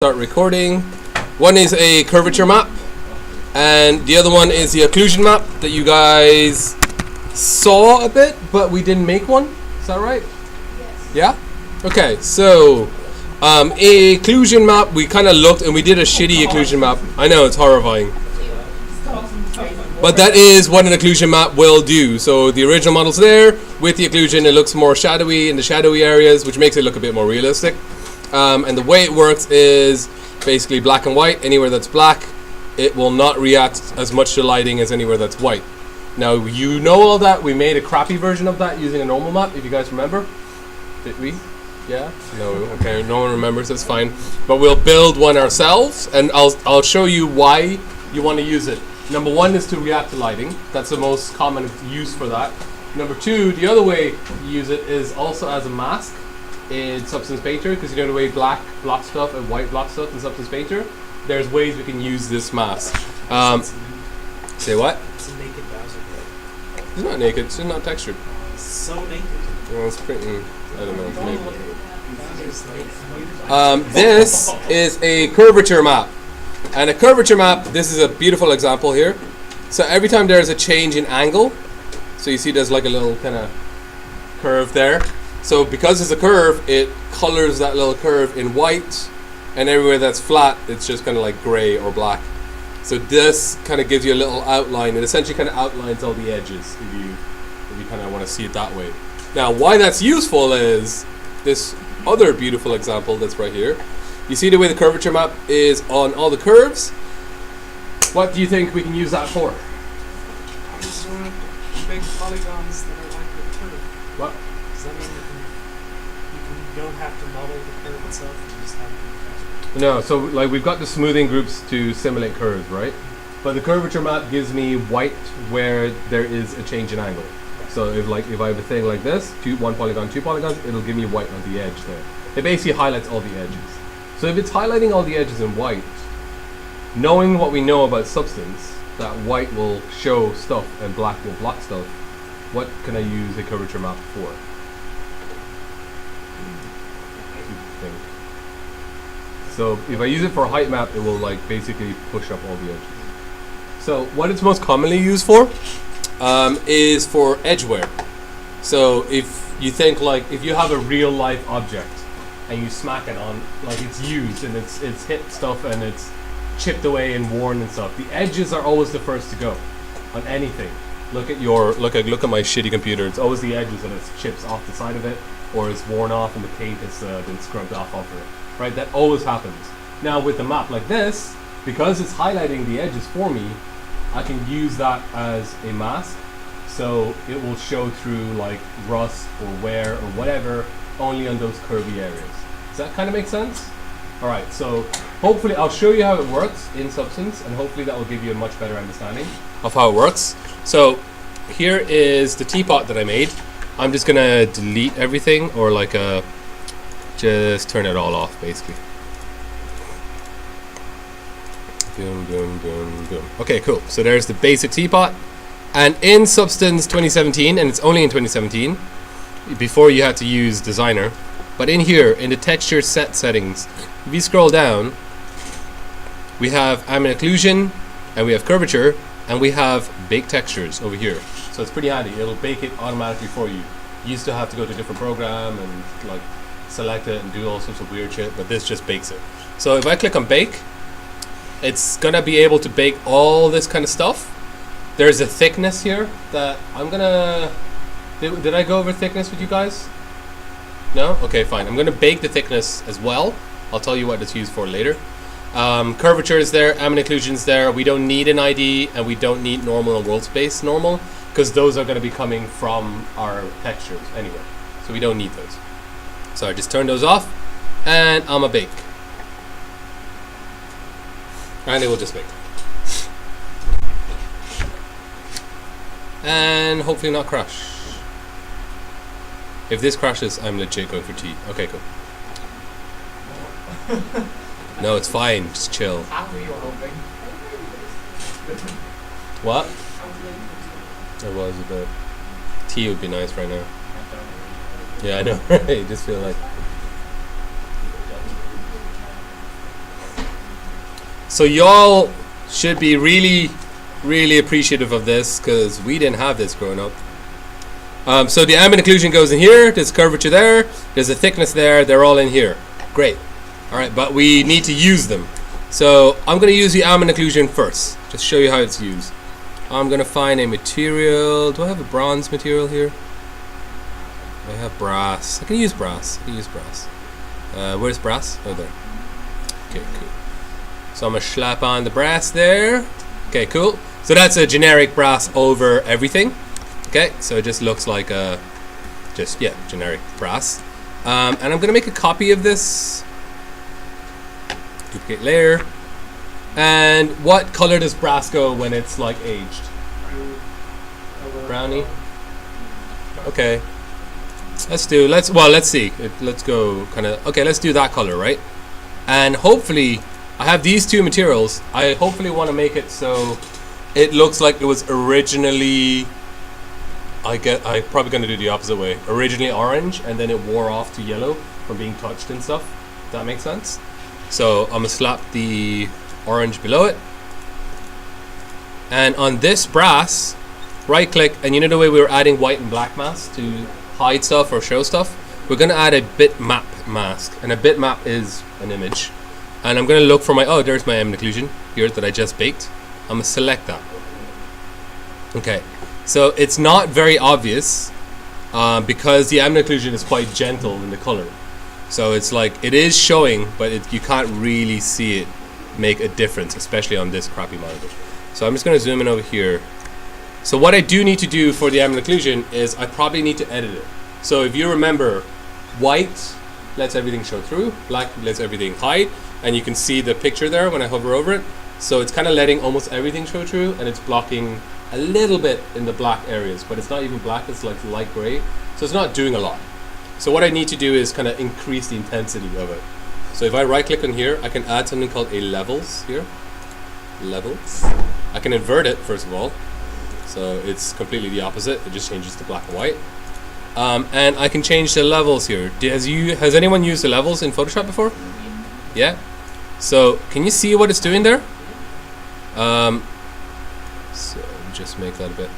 Start recording. One is a curvature map, and the other one is the occlusion map that you guys saw a bit, but we didn't make one. Is that right? Yes. Yeah? Okay, so occlusion map, we kind of looked and we did a shitty occlusion map. I know, it's horrifying. But that is what an occlusion map will do. So the original model's there. With the occlusion, it looks more shadowy in the shadowy areas, which makes it look a bit more realistic. And the way it works is basically black and white. Anywhere that's black, it will not react as much to lighting as anywhere that's white. Now, you know all that. We made a crappy version of that using a normal map, if you guys remember. Did we? Yeah? No. Okay, no one remembers. That's fine. But we'll build one ourselves, and I'll show you why you want to use it. Number one is to react to lighting. That's the most common use for that. Number two, the other way you use it is also as a mask in Substance Painter, because you know the way black blocks stuff and white blocks stuff in Substance Painter. There's ways we can use this mask. Say what? It's a naked Bowser blade. It's not naked. It's not textured. So naked. Well, it's pretty. I don't know. Maybe. This is a curvature map, and a curvature map. This is a beautiful example here. So every time there's a change in angle, so you see there's like a little kind of curve there. So because it's a curve, it colors that little curve in white, and everywhere that's flat, it's just kind of like gray or black. So this kind of gives you a little outline. It essentially kind of outlines all the edges if you kind of want to see it that way. Now, why that's useful is this other beautiful example that's right here. You see the way the curvature map is on all the curves? What do you think we can use that for? Just big polygons that are like the curve. What? Does that mean you don't have to model the curve itself, you just have to. No, so like we've got the smoothing groups to simulate curves, right? But the curvature map gives me white where there is a change in angle. So if I have a thing like this, one polygon, two polygons, it'll give me white on the edge there. It basically highlights all the edges. So if it's highlighting all the edges in white, knowing what we know about substance, that white will show stuff and black will block stuff, what can I use a curvature map for? So if I use it for a height map, it will like basically push up all the edges. So what it's most commonly used for is for edge wear. So if you think like if you have a real life object and you smack it on, like it's used and it's hit stuff and it's chipped away and worn and stuff, the edges are always the first to go on anything. Look at my shitty computer. It's always the edges and it's chips off the side of it, or it's worn off and the paint has been scrubbed off of it. Right, that always happens. Now with a map like this, because it's highlighting the edges for me, I can use that as a mask, so it will show through like rust or wear or whatever only on those curvy areas. Does that kind of make sense? All right, so hopefully I'll show you how it works in Substance, and hopefully that will give you a much better understanding of how it works. So here is the teapot that I made. I'm just gonna delete everything, or like just turn it all off, basically. Boom, boom, boom, boom. Okay, cool. So there's the basic teapot. And in Substance 2017, and it's only in 2017, before you had to use Designer, but in here, in the texture set settings, if you scroll down, we have ambient occlusion, and we have curvature, and we have bake textures over here. So it's pretty handy. It'll bake it automatically for you. You used to have to go to a different program and like select it and do all sorts of weird shit, but this just bakes it. So if I click on bake, it's gonna be able to bake all this kind of stuff. There's a thickness here that I'm gonna... Did I go over thickness with you guys? No? Okay, fine. I'm gonna bake the thickness as well. I'll tell you what it's used for later. Curvature is there, ambient occlusion is there. We don't need an ID, and we don't need normal and world space normal, because those are gonna be coming from our textures anyway. So we don't need those. So I just turn those off, and I'm a bake. And it will just bake. And hopefully not crash. If this crashes, I'm legit going for tea. Okay, cool. No, it's fine. Just chill. What? It was a bit. Tea would be nice right now. Yeah, I know, right? Just feel like So y'all should be really, really appreciative of this because we didn't have this growing up. So the ambient occlusion goes in here. There's curvature there. There's a thickness there. They're all in here. Great. All right, but we need to use them. So I'm going to use the ambient occlusion first. Just show you how it's used. I'm going to find a material. Do I have a bronze material here? I have brass. I can use brass. Where's brass? Oh, there. Okay, cool. So I'm going to slap on the brass there. Okay, cool. So that's a generic brass over everything. Okay, so it just looks like a, generic brass. And I'm going to make a copy of this. Duplicate layer. And what color does brass go when it's like aged? Brownie. Okay. Let's see. Let's go kind of, okay, let's do that color, right? And hopefully, I have these two materials. I hopefully want to make it so it looks like it was originally, I'm probably going to do the opposite way. Originally orange, and then it wore off to yellow from being touched and stuff. Does that make sense? So I'm going to slap the orange below it. And on this brass, right click, and you know the way we were adding white and black masks to hide stuff or show stuff? We're going to add a bitmap mask. And a bitmap is an image. And I'm going to look for there's my ambient occlusion here that I just baked. I'm going to select that. Okay. So it's not very obvious because the ambient occlusion is quite gentle in the color. So it's like, it is showing, but you can't really see it make a difference, especially on this crappy monitor. So I'm just going to zoom in over here. So what I do need to do for the ambient occlusion is I probably need to edit it. So if you remember, white lets everything show through, black lets everything hide, and you can see the picture there when I hover over it. So it's kind of letting almost everything show through, and it's blocking a little bit in the black areas, but it's not even black, it's like light gray. So it's not doing a lot. So what I need to do is kind of increase the intensity of it. So if I right click on here, I can add something called a levels here. Levels. I can invert it first of all. So it's completely the opposite. It just changes to black and white. And I can change the levels here. Has anyone used the levels in Photoshop before? Yeah? So can you see what it's doing there? So just make that a bit.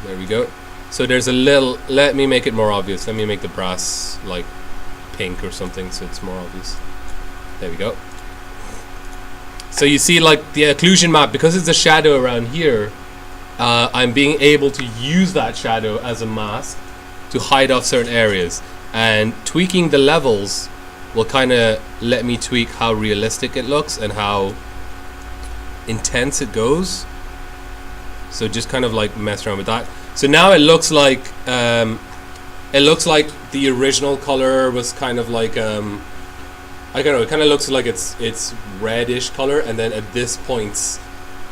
There we go. So there's a little, let me make it more obvious. Let me make the brass like pink or something so it's more obvious. There we go. So you see like the occlusion map, because it's a shadow around here, I'm being able to use that shadow as a mask to hide off certain areas. And tweaking the levels will kind of let me tweak how realistic it looks and how intense it goes. So just kind of like mess around with that. So now it looks like the original color was kind of like I don't know, it kind of looks like it's reddish color, and then at this point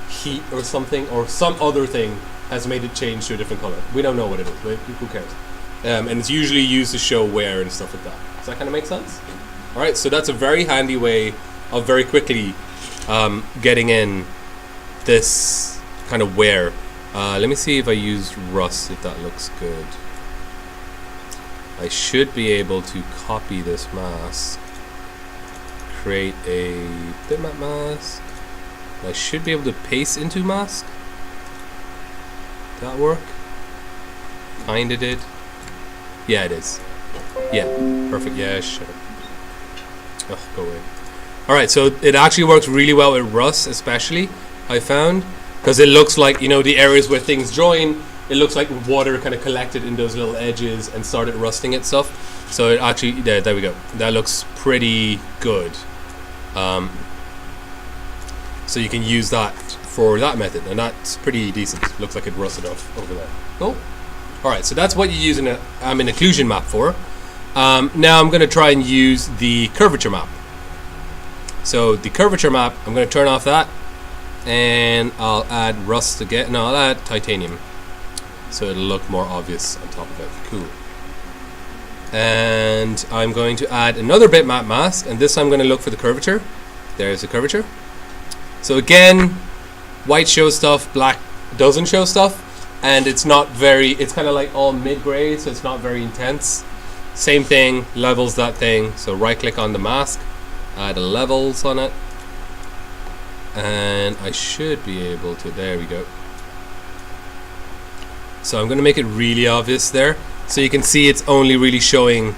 heat or something or some other thing has made it change to a different color. We don't know what it is, but who cares? And it's usually used to show wear and stuff like that. Does that kind of make sense? Alright, so that's a very handy way of very quickly getting in this kind of wear. Let me see if I use rust, if that looks good. I should be able to copy this mask, create a bitmap mask. I should be able to paste into mask. Did that work? Kinda did. Yeah, it is. Yeah, perfect. Yeah, shut up. Oh, go away. Alright, so it actually works really well with rust, especially, I found. Because it looks like, you know, the areas where things join, it looks like water kind of collected in those little edges and started rusting itself. So it actually, there we go. That looks pretty good. So you can use that for that method, and that's pretty decent. Looks like it rusted off over there. Cool. Alright, so that's what you use an occlusion map for. Now I'm going to try and use the curvature map. So the curvature map, I'm going to turn off that. And I'll add rust again. No, I'll add titanium, so it'll look more obvious on top of it. Cool. And I'm going to add another bitmap mask, and this time I'm going to look for the curvature. There's the curvature. So again, white shows stuff, black doesn't show stuff, and it's not very, it's kind of like all mid-gray, so it's not very intense. Same thing, levels that thing. So right click on the mask, add levels on it. And I should be able to, there we go. So I'm going to make it really obvious there. So you can see it's only really showing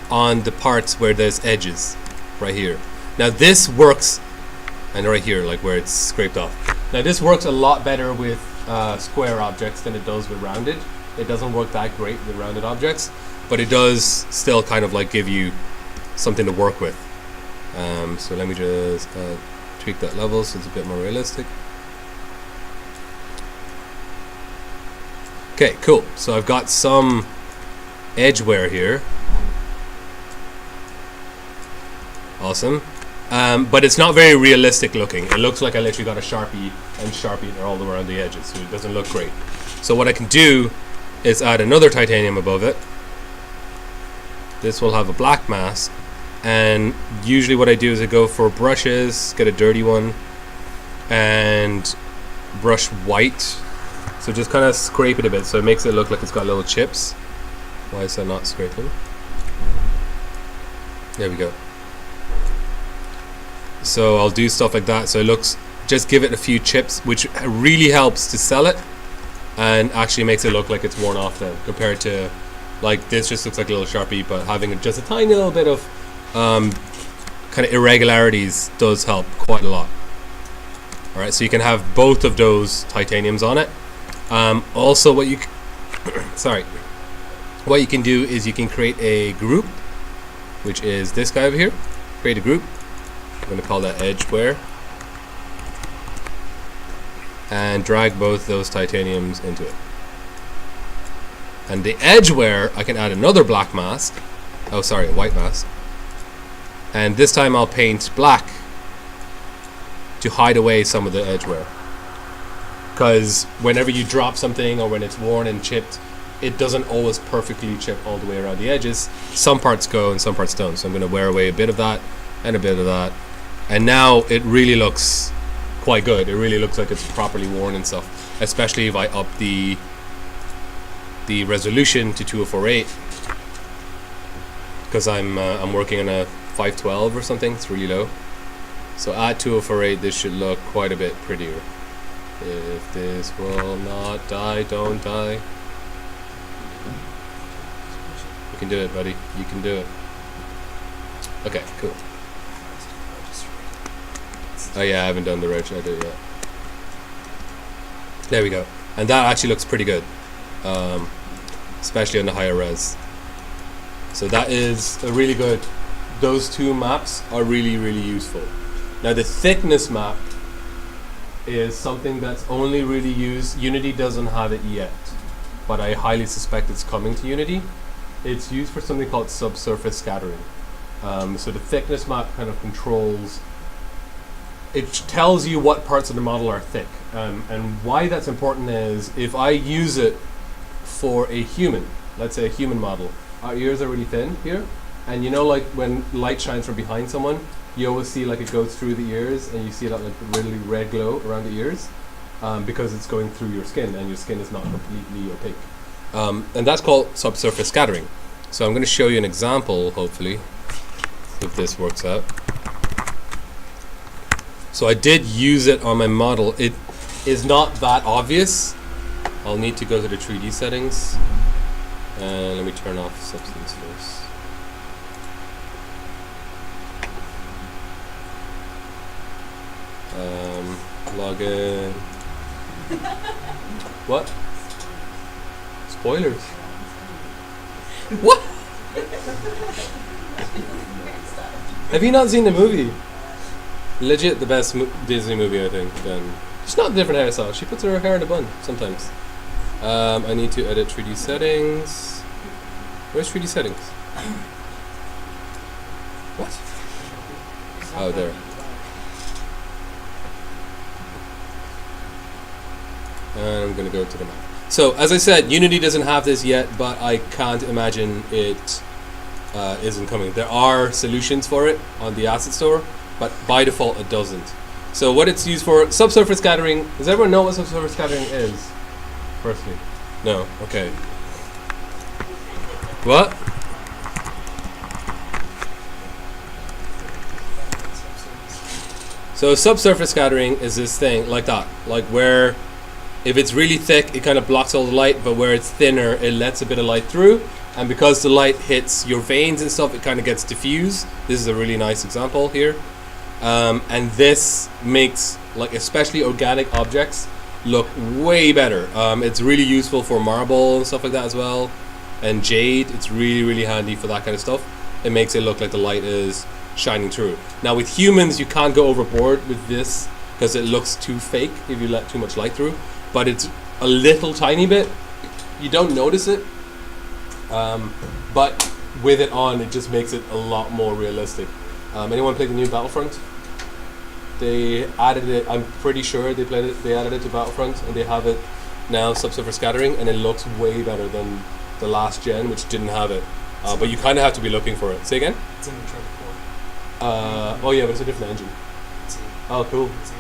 on the parts where there's edges, right here. Now this works, and right here, like where it's scraped off. Now this works a lot better with square objects than it does with rounded. It doesn't work that great with rounded objects, but it does still kind of like give you something to work with. So let me just tweak that level so it's a bit more realistic. Okay, cool. So I've got some edge wear here. Awesome. But it's not very realistic looking. It looks like I literally got a Sharpie and Sharpie all the way around the edges, so it doesn't look great. So what I can do is add another titanium above it. This will have a black mask, and usually what I do is I go for brushes, get a dirty one, and brush white. So just kind of scrape it a bit so it makes it look like it's got little chips. Why is that not scraping? There we go. So I'll do stuff like that so it looks, just give it a few chips, which really helps to sell it and actually makes it look like it's worn off then, compared to like this just looks like a little Sharpie, but having just a tiny little bit of kind of irregularities does help quite a lot. Alright, so you can have both of those titaniums on it. Also what you what you can do is you can create a group, which is this guy over here. Create a group. I'm going to call that edge wear, and drag both those titaniums into it. And the edge wear, I can add another black mask. Oh, sorry, a white mask. And this time I'll paint black to hide away some of the edge wear. Because whenever you drop something or when it's worn and chipped, it doesn't always perfectly chip all the way around the edges. Some parts go and some parts don't. So I'm going to wear away a bit of that and a bit of that. And now it really looks quite good. It really looks like it's properly worn and stuff. Especially if I up the resolution to 2048. Because I'm working on a 512 or something. It's really low. So at 2048 this should look quite a bit prettier. If this will not die, don't die. You can do it, buddy. You can do it. Okay, cool. Oh yeah, I haven't done the reg edit yet. There we go. And that actually looks pretty good. Especially on the higher res. So that is a really good, those two maps are really, really useful. Now the thickness map is something that's only really used, Unity doesn't have it yet, but I highly suspect it's coming to Unity. It's used for something called subsurface scattering. So the thickness map kind of controls, it tells you what parts of the model are thick. And why that's important is if I use it for a human, let's say a human model, our ears are really thin here, and you know like when light shines from behind someone, you always see like it goes through the ears and you see that like really red glow around the ears because it's going through your skin and your skin is not completely opaque. And that's called subsurface scattering. So I'm going to show you an example, hopefully, if this works out. So I did use it on my model. It is not that obvious. I'll need to go to the 3D settings. And let me turn off substance first. Login. What? Spoilers. What? Have you not seen the movie? Legit the best Disney movie, I think. Then it's not a different hairstyle. She puts her hair in a bun sometimes. I need to edit 3D settings. Where's 3D settings? What? Oh, there. And I'm going to go to the map. So, as I said, Unity doesn't have this yet, but I can't imagine it isn't coming. There are solutions for it on the asset store, but by default it doesn't. So what it's used for, subsurface scattering, does everyone know what subsurface scattering is? Firstly. No? Okay. What? So subsurface scattering is this thing like that, like where if it's really thick, it kind of blocks all the light, but where it's thinner, it lets a bit of light through. And because the light hits your veins and stuff, it kind of gets diffused. This is a really nice example here. And this makes, like, especially organic objects look way better. It's really useful for marble and stuff like that as well. And jade, it's really, really handy for that kind of stuff. It makes it look like the light is shining through. Now with humans, you can't go overboard with this because it looks too fake if you let too much light through. But it's a little tiny bit. You don't notice it. But with it on, it just makes it a lot more realistic. Anyone play the new Battlefront? They added it. I'm pretty sure they played it. They added it to Battlefront, and they have it now, subsurface scattering, and it looks way better than the last gen, which didn't have it. But you kind of have to be looking for it. Say again? It's in Uncharted 4. Oh yeah, but it's a different engine. It's in- Oh, cool. it's in-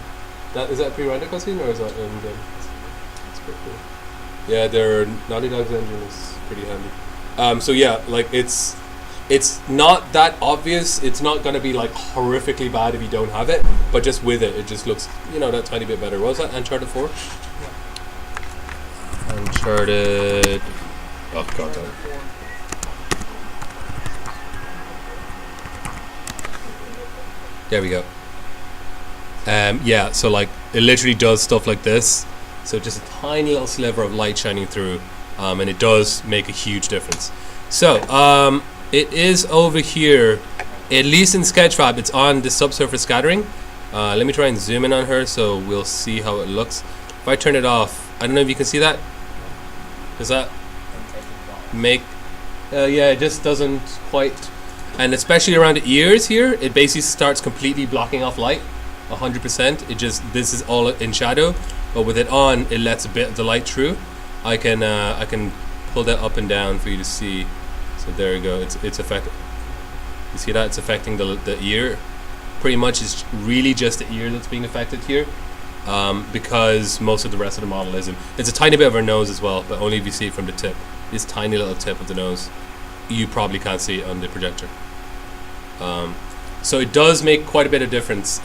That is that a pre-rendered cutscene or is that in game? That's pretty cool. Yeah, their Naughty Dog's engine is pretty handy. So yeah, like it's not that obvious. It's not gonna be like horrifically bad if you don't have it, but just with it, it just looks, you know, that tiny bit better. What was that? Uncharted 4? Uncharted. Oh god. Uncharted 4. There we go. Yeah, so like it literally does stuff like this. So just a tiny little sliver of light shining through, and it does make a huge difference. So it is over here, at least in Sketchfab, it's on the subsurface scattering. Let me try and zoom in on her so we'll see how it looks. If I turn it off, I don't know if you can see that. Does that make? Yeah, it just doesn't quite. And especially around the ears here, it basically starts completely blocking off light, 100%. It just, this is all in shadow, but with it on, it lets a bit of the light through. I can pull that up and down for you to see. So there you go. It's affecting. You see that? It's affecting the ear. Pretty much, it's really just the ear that's being affected here, because most of the rest of the model isn't. It's a tiny bit of her nose as well, but only if you see it from the tip. This tiny little tip of the nose. You probably can't see it on the projector. So it does make quite a bit of difference.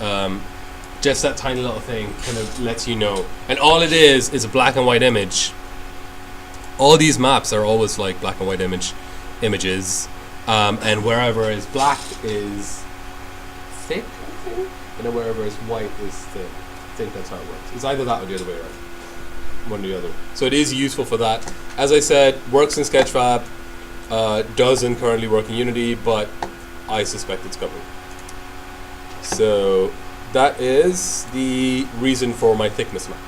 Just that tiny little thing kind of lets you know. And all it is a black and white image. All these maps are always like black and white images. And wherever is black is thick, I think. And then wherever is white is thick. I think that's how it works. It's either that or the other way around. One or the other. So it is useful for that. As I said, works in Sketchfab. Doesn't currently work in Unity, but I suspect it's coming. So that is the reason for my thickness map,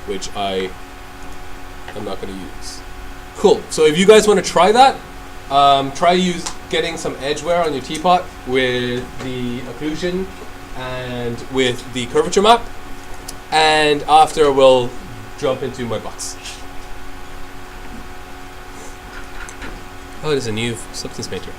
which I am not going to use. Cool. So if you guys want to try that, try getting some edge wear on your teapot with the occlusion and with the curvature map, and after we'll jump into my box. Oh, there's a new Substance Painter.